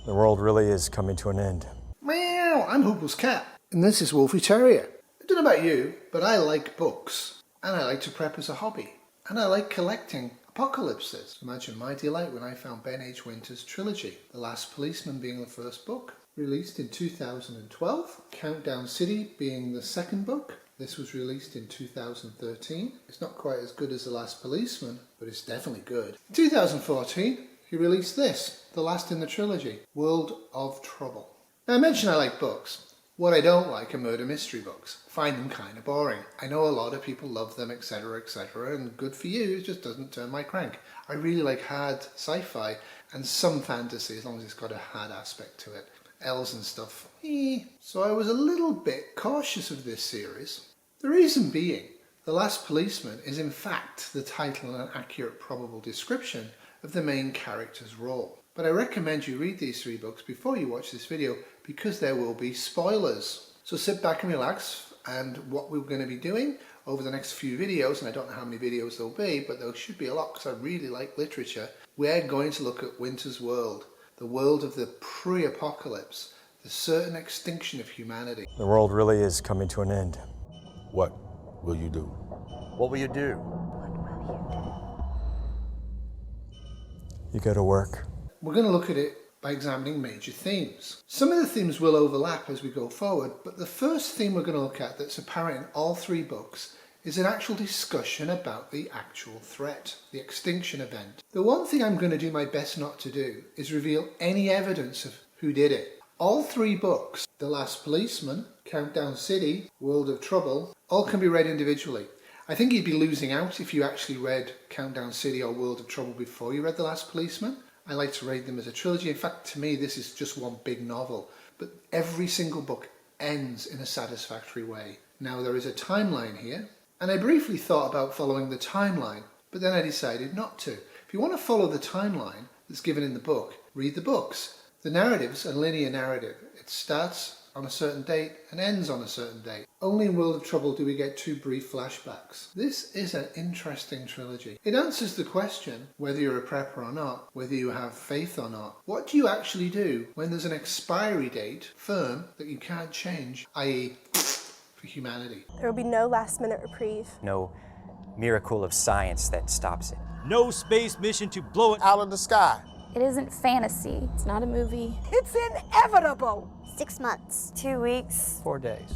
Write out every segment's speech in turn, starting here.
The world really is coming to an end. Meow, I'm Huples Cat, and this is Wolfie Terrier. I don't know about you, but I like books, and I like to prep as a hobby, and I like collecting apocalypses. Imagine my delight when I found Ben H. Winter's trilogy, The Last Policeman being the first book, released in 2012, Countdown City being the second book. This was released in 2013. It's not quite as good as The Last Policeman, but it's definitely good. In 2014, he released this, the last in the trilogy, World of Trouble. Now I mentioned I like books. What I don't like are murder mystery books. I find them kind of boring. I know a lot of people love them, etc, etc, and good for you, it just doesn't turn my crank. I really like hard sci-fi and some fantasy as long as it's got a hard aspect to it. Elves and stuff, So I was a little bit cautious of this series. The reason being, The Last Policeman is in fact the title and an accurate probable description of the main character's role. But I recommend you read these 3 books before you watch this video because there will be spoilers. So sit back and relax, and what we're going to be doing over the next few videos, and I don't know how many videos there'll be, but there should be a lot because I really like literature, we're going to look at Winter's world, the world of the pre-apocalypse, the certain extinction of humanity. The world really is coming to an end. What will you do? What will you do? You go to work. We're going to look at it by examining major themes. Some of the themes will overlap as we go forward, but the first theme we're going to look at that's apparent in all 3 books is an actual discussion about the actual threat, the extinction event. The one thing I'm going to do my best not to do is reveal any evidence of who did it. All 3 books, The Last Policeman, Countdown City, World of Trouble, all can be read individually. I think you'd be losing out if you actually read Countdown City or World of Trouble before you read The Last Policeman. I like to read them as a trilogy. In fact, to me, this is just one big novel. But every single book ends in a satisfactory way. Now, there is a timeline here, and I briefly thought about following the timeline, but then I decided not to. If you want to follow the timeline that's given in the book, read the books. The narrative's a linear narrative. It starts on a certain date and ends on a certain date. Only in World of Trouble do we get 2 brief flashbacks. This is an interesting trilogy. It answers the question, whether you're a prepper or not, whether you have faith or not. What do you actually do when there's an expiry date firm that you can't change, i.e. for humanity? There will be no last-minute reprieve. No miracle of science that stops it. No space mission to blow it Out of the sky. It isn't fantasy. It's not a movie. It's inevitable. 6 months. 2 weeks. 4 days.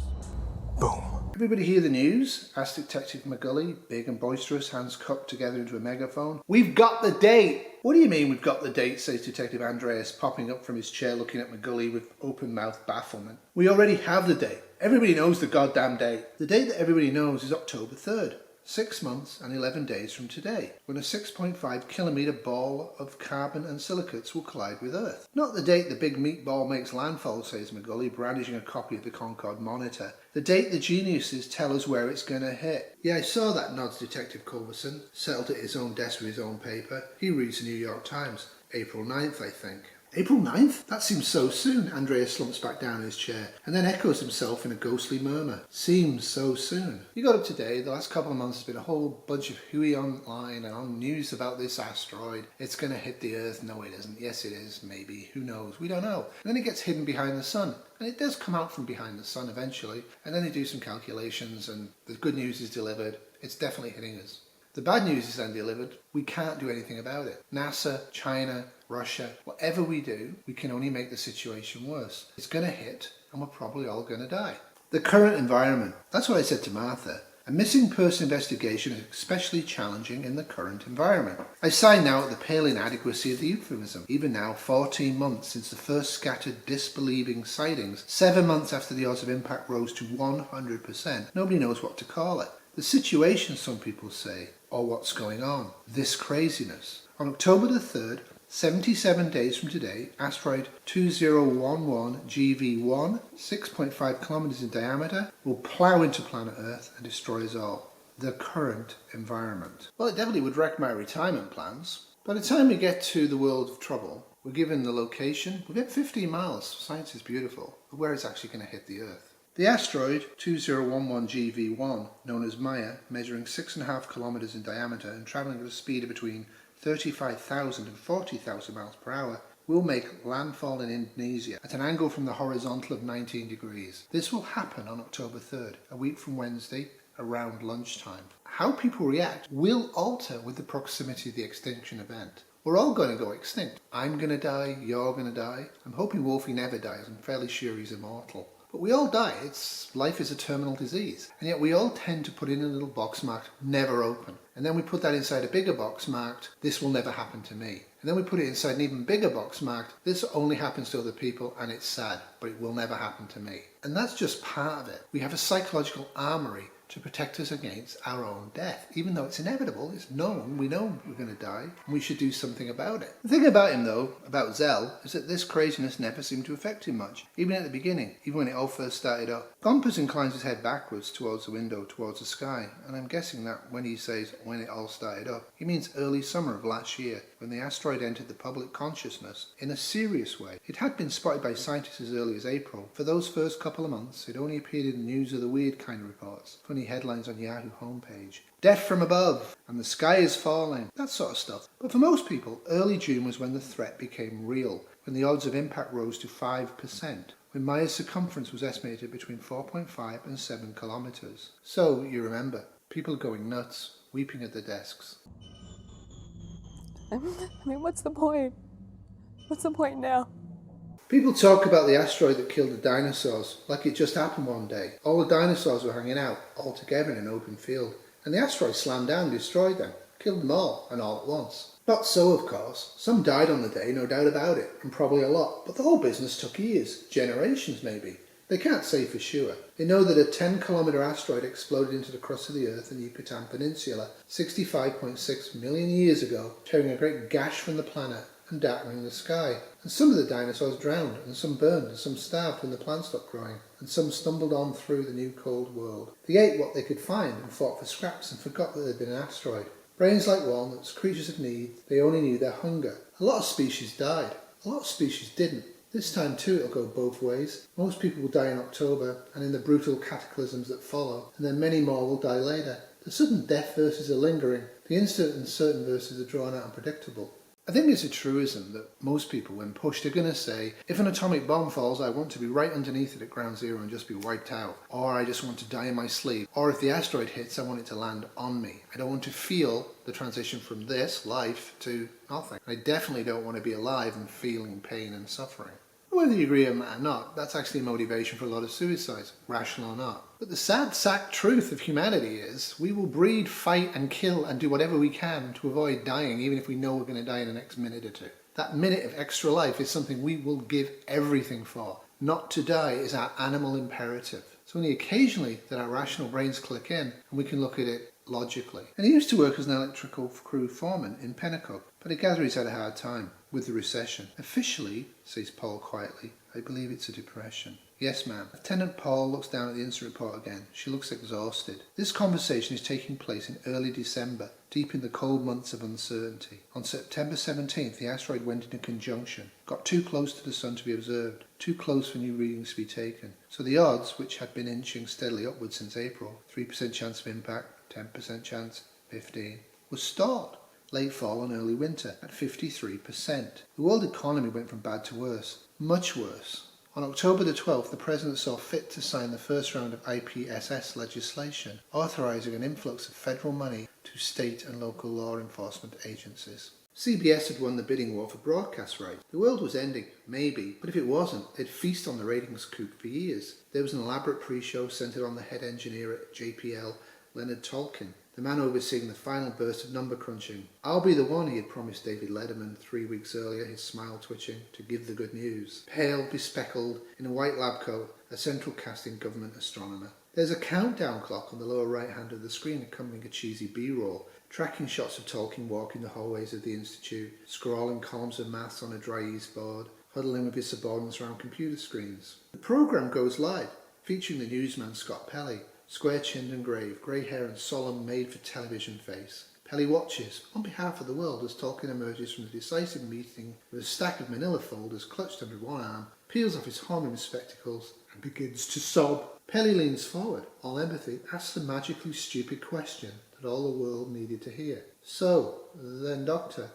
Boom. Everybody hear the news? Asked Detective McGully, big and boisterous, hands cupped together into a megaphone. We've got the date! What do you mean we've got the date, says Detective Andreas, popping up from his chair looking at McGully with open-mouthed bafflement. We already have the date. Everybody knows the goddamn date. The date that everybody knows is October 3rd. 6 months and 11 days from today, when a 6.5 kilometre ball of carbon and silicates will collide with Earth. Not the date the big meatball makes landfall, says McGully, brandishing a copy of the Concorde Monitor. The date the geniuses tell us where it's going to hit. Yeah, I saw that, nods Detective Culverson, settled at his own desk with his own paper. He reads the New York Times. April 9th, I think. April 9th? That seems so soon. Andreas slumps back down in his chair and then echoes himself in a ghostly murmur. Seems so soon. You got up today, the last couple of months has been a whole bunch of hooey online and on news about this asteroid. It's going to hit the Earth. No, it isn't. Yes, it is. Maybe. Who knows? We don't know. And then it gets hidden behind the sun. And it does come out from behind the sun eventually. And then they do some calculations and the good news is delivered. It's definitely hitting us. The bad news is then delivered. We can't do anything about it. NASA, China, Russia, whatever we do, we can only make the situation worse. It's going to hit and we're probably all going to die. The current environment. That's what I said to Martha. A missing person investigation is especially challenging in the current environment. I sigh now at the pale inadequacy of the euphemism. Even now, 14 months since the first scattered disbelieving sightings, 7 months after the odds of impact rose to 100%, nobody knows what to call it. The situation, some people say, or what's going on. This craziness. On October the 3rd, 77 days from today, asteroid 2011 GV1, 6.5 kilometers in diameter, will plough into planet Earth and destroy us all. The current environment. Well, it definitely would wreck my retirement plans. By the time we get to the World of Trouble, we're given the location. We'll get 15 miles. Science is beautiful. But where it's actually going to hit the Earth. The asteroid 2011 GV1, known as Maya, measuring 6.5 kilometers in diameter and travelling at a speed of between 35,000 and 40,000 miles per hour, will make landfall in Indonesia at an angle from the horizontal of 19 degrees. This will happen on October 3rd, a week from Wednesday, around lunchtime. How people react will alter with the proximity of the extinction event. We're all going to go extinct. I'm going to die, you're going to die. I'm hoping Wolfie never dies. I'm fairly sure he's immortal. But we all die. Life is a terminal disease. And yet we all tend to put in a little box marked never open. And then we put that inside a bigger box marked this will never happen to me. And then we put it inside an even bigger box marked this only happens to other people and it's sad, but it will never happen to me. And that's just part of it. We have a psychological armory to protect us against our own death. Even though it's inevitable, it's known, we know we're going to die, and we should do something about it. The thing about him though, about Zell, is that this craziness never seemed to affect him much, even at the beginning, even when it all first started up. Gompers inclines his head backwards towards the window, towards the sky, and I'm guessing that when he says when it all started up, he means early summer of last year, when the asteroid entered the public consciousness in a serious way. It had been spotted by scientists as early as April. For those first couple of months, it only appeared in the news of the weird kind of reports. Funny headlines on Yahoo homepage. Death from above, and the sky is falling, that sort of stuff. But for most people, early June was when the threat became real, when the odds of impact rose to 5%, when Maya's circumference was estimated between 4.5 and 7 kilometers. So, you remember, people going nuts, weeping at their desks. I mean, what's the point? What's the point now? People talk about the asteroid that killed the dinosaurs like it just happened one day. All the dinosaurs were hanging out, all together in an open field. And the asteroid slammed down, destroyed them, killed them all, and all at once. Not so, of course. Some died on the day, no doubt about it, and probably a lot. But the whole business took years, generations maybe. They can't say for sure. They know that a 10-kilometre asteroid exploded into the crust of the Earth in the Yucatan Peninsula 65.6 million years ago, tearing a great gash from the planet and darkening the sky. And some of the dinosaurs drowned, and some burned, and some starved when the plants stopped growing, and some stumbled on through the new cold world. They ate what they could find and fought for scraps and forgot that there'd been an asteroid. Brains like walnuts, creatures of need, they only knew their hunger. A lot of species died. A lot of species didn't. This time too it'll go both ways. Most people will die in October and in the brutal cataclysms that follow, and then many more will die later. The sudden death verses are lingering. The instant and certain verses are drawn out and predictable. I think it's a truism that most people, when pushed, are going to say, if an atomic bomb falls, I want to be right underneath it at ground zero and just be wiped out. Or I just want to die in my sleep. Or if the asteroid hits, I want it to land on me. I don't want to feel the transition from this, life, to nothing. I definitely don't want to be alive and feeling pain and suffering. Whether you agree on that or not, that's actually a motivation for a lot of suicides, rational or not. But the sad sack truth of humanity is we will breed, fight and kill and do whatever we can to avoid dying, even if we know we're going to die in the next minute or two. That minute of extra life is something we will give everything for. Not to die is our animal imperative. It's only occasionally that our rational brains click in and we can look at it logically. And he used to work as an electrical crew foreman in Pennacook, but I gather he's had a hard time with the recession. Officially, says Paul quietly, I believe it's a depression. Yes, ma'am. Lieutenant Paul looks down at the incident report again. She looks exhausted. This conversation is taking place in early December, deep in the cold months of uncertainty. On September 17th, the asteroid went into conjunction, got too close to the sun to be observed, too close for new readings to be taken. So the odds, which had been inching steadily upwards since April, 3% chance of impact, 10% chance, 15%, was stalled. Late fall and early winter at 53%. The world economy went from bad to worse, much worse. On October the 12th, the President saw fit to sign the first round of IPSS legislation, authorising an influx of federal money to state and local law enforcement agencies. CBS had won the bidding war for broadcast rights. The world was ending, maybe, but if it wasn't, they'd feast on the ratings coup for years. There was an elaborate pre-show centred on the head engineer at JPL, Leonard Tolkien, the man overseeing the final burst of number crunching. I'll be the one, he had promised David Letterman 3 weeks earlier, his smile twitching, to give the good news. Pale, bespectacled, in a white lab coat, a central casting government astronomer. There's a countdown clock on the lower right hand of the screen accompanying a cheesy B-roll, tracking shots of Tolkien walking the hallways of the Institute, scrawling columns of maths on a dry ease board, huddling with his subordinates around computer screens. The programme goes live, featuring the newsman Scott Pelley, square-chinned and grave, grey hair and solemn made-for-television face. Pelley watches, on behalf of the world, as Tolkien emerges from the decisive meeting with a stack of manila folders clutched under one arm, peels off his horn-rimmed spectacles, and begins to sob. Pelley leans forward, all empathy, asks the magically stupid question that all the world needed to hear. So, then, Doctor,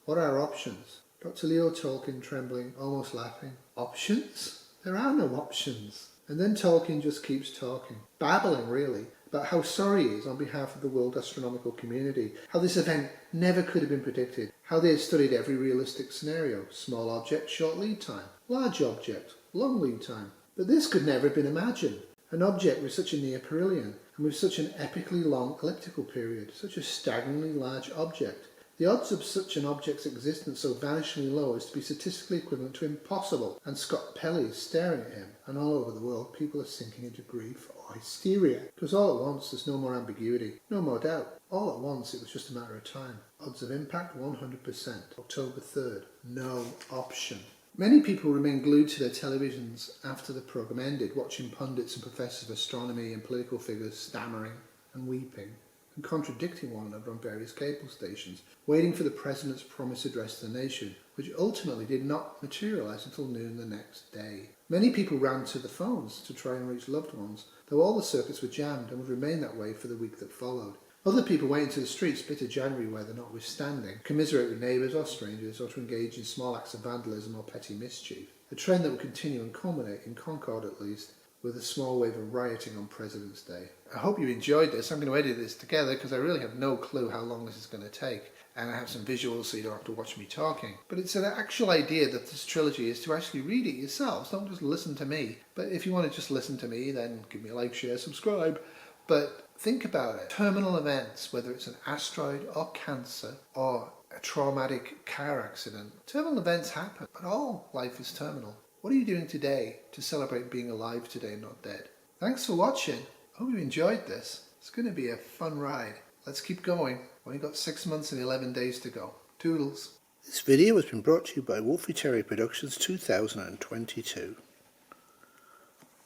what are our options? Dr. Leo Tolkien trembling, almost laughing. Options? There are no options. And then Tolkien just keeps talking, babbling really, about how sorry he is on behalf of the world astronomical community, how this event never could have been predicted, how they had studied every realistic scenario, small object, short lead time, large object, long lead time. But this could never have been imagined. An object with such a near perihelion, and with such an epically long elliptical period, such a staggeringly large object. The odds of such an object's existence so vanishingly low as to be statistically equivalent to impossible, and Scott Pelley is staring at him, and all over the world people are sinking into grief or hysteria. Because all at once there's no more ambiguity, no more doubt. All at once it was just a matter of time. Odds of impact 100%. October 3rd. No option. Many people remained glued to their televisions after the programme ended, watching pundits and professors of astronomy and political figures stammering and weeping and contradicting one another on various cable stations, waiting for the President's promised address to the nation, which ultimately did not materialise until noon the next day. Many people ran to the phones to try and reach loved ones, though all the circuits were jammed and would remain that way for the week that followed. Other people went into the streets, bitter January weather notwithstanding, commiserate with neighbours or strangers, or to engage in small acts of vandalism or petty mischief, a trend that would continue and culminate, in Concord at least, with a small wave of rioting on President's Day. I hope you enjoyed this. I'm going to edit this together because I really have no clue how long this is going to take, and I have some visuals so you don't have to watch me talking. But it's an actual idea that this trilogy is to actually read it yourselves. Don't just listen to me. But if you want to just listen to me, then give me a like, share, subscribe. But think about it. Terminal events, whether it's an asteroid or cancer or a traumatic car accident, terminal events happen, but all life is terminal. What are you doing today to celebrate being alive today, not dead? Thanks for watching. I hope you enjoyed this. It's going to be a fun ride. Let's keep going. Only got 6 months and 11 days to go. Toodles. This video has been brought to you by Wolfie Terry Productions 2022.